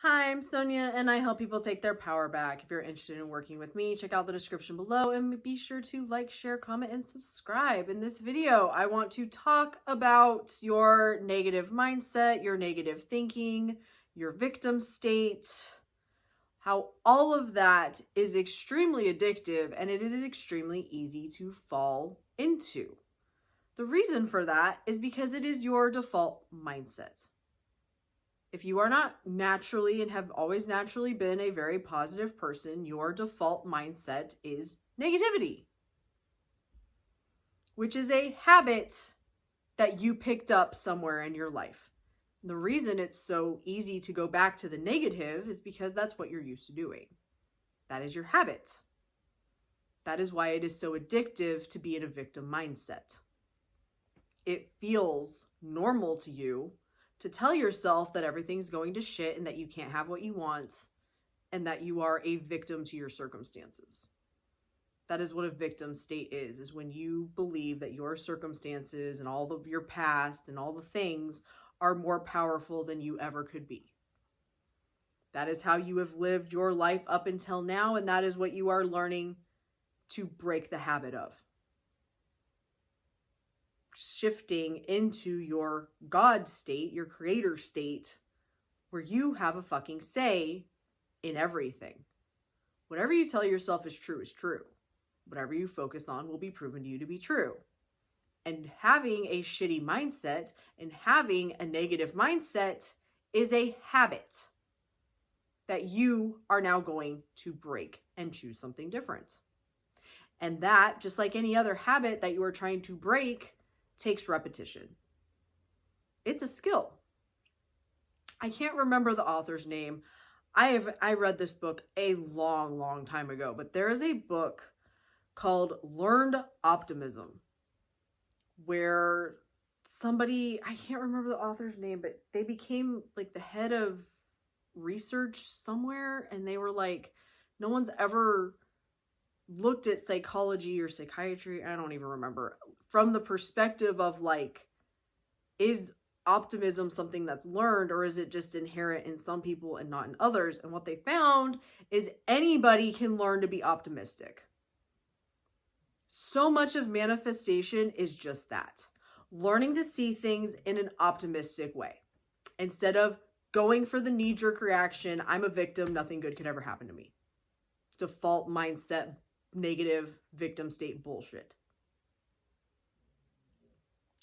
Hi, I'm Sonia, and I help people take their power back. If you're interested in working with me, check out the description below and be sure to like, share, comment, and subscribe. In this video, I want to talk about your negative mindset, your negative thinking, your victim state, how all of that is extremely addictive and it is extremely easy to fall into. The reason for that is because it is your default mindset. If you are not naturally and have always naturally been a very positive person, your default mindset is negativity, which is a habit that you picked up somewhere in your life. The reason it's so easy to go back to the negative is because that's what you're used to doing. That is your habit. That is why it is so addictive to be in a victim mindset. It feels normal to you to tell yourself that everything's going to shit and that you can't have what you want and that you are a victim to your circumstances. That is what a victim state is when you believe that your circumstances and all of your past and all the things are more powerful than you ever could be. That is how you have lived your life up until now, and that is what you are learning to break the habit of. Shifting into your God state, your creator state, where you have a fucking say in everything. Whatever you tell yourself is true is true. Whatever you focus on will be proven to you to be true. And having a shitty mindset and having a negative mindset is a habit that you are now going to break and choose something different. And that, just like any other habit that you are trying to break, takes repetition. It's a skill. I can't remember the author's name. I read this book a long time ago, but there is a book called Learned Optimism where somebody, I can't remember the author's name, but they became like the head of research somewhere, and they were like, no one's ever looked at psychology or psychiatry, I don't even remember, from the perspective of like, is optimism something that's learned or is it just inherent in some people and not in others? And what they found is anybody can learn to be optimistic. So much of manifestation is just that. Learning to see things in an optimistic way. Instead of going for the knee-jerk reaction, I'm a victim, nothing good could ever happen to me. Default mindset, negative victim state bullshit.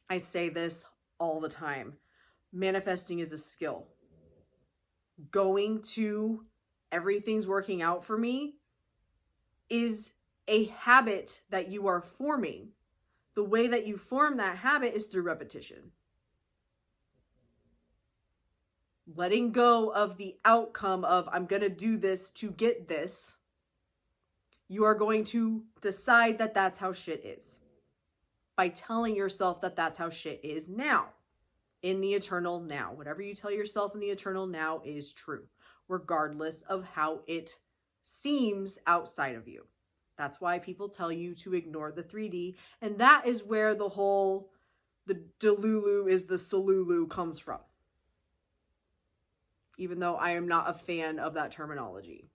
I say this all the time. Manifesting is a skill. Going to everything's working out for me is a habit that you are forming. The way that you form that habit is through repetition. Letting go of the outcome of I'm going to do this to get this. You are going to decide that that's how shit is by telling yourself that that's how shit is now, in the eternal now. Whatever you tell yourself in the eternal now is true, regardless of how it seems outside of you. That's why people tell you to ignore the 3D, and that is where the whole, the Delulu is the Solulu comes from. Even though I am not a fan of that terminology.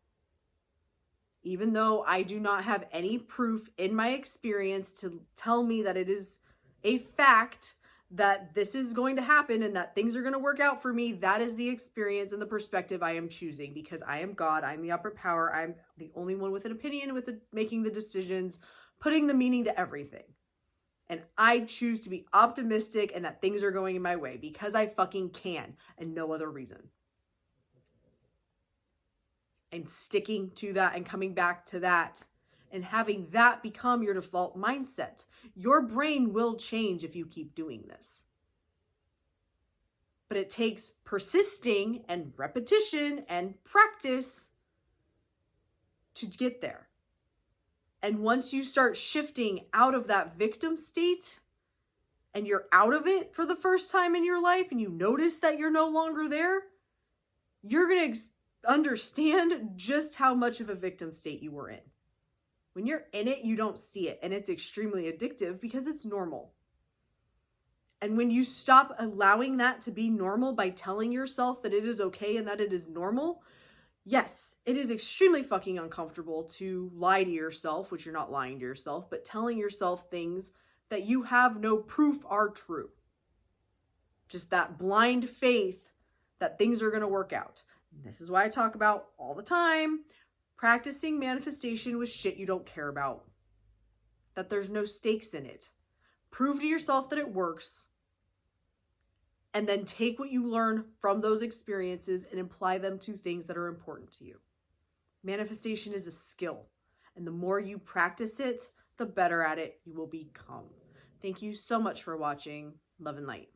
Even though I do not have any proof in my experience to tell me that it is a fact that this is going to happen and that things are going to work out for me, that is the experience and the perspective I am choosing because I am God, I'm the upper power, I'm the only one with an opinion, making the decisions, putting the meaning to everything. And I choose to be optimistic and that things are going in my way because I fucking can and no other reason. And sticking to that and coming back to that and having that become your default mindset. Your brain will change if you keep doing this. But it takes persisting and repetition and practice to get there. And once you start shifting out of that victim state and you're out of it for the first time in your life and you notice that you're no longer there, you're going to understand just how much of a victim state you were in. When you're in it, you don't see it, and it's extremely addictive because it's normal. And when you stop allowing that to be normal by telling yourself that it is okay and that it is normal, yes, it is extremely fucking uncomfortable to lie to yourself, which you're not lying to yourself, but telling yourself things that you have no proof are true. Just that blind faith that things are going to work out. This is why I talk about all the time, practicing manifestation with shit you don't care about. That there's no stakes in it. Prove to yourself that it works. And then take what you learn from those experiences and apply them to things that are important to you. Manifestation is a skill. And the more you practice it, the better at it you will become. Thank you so much for watching. Love and light.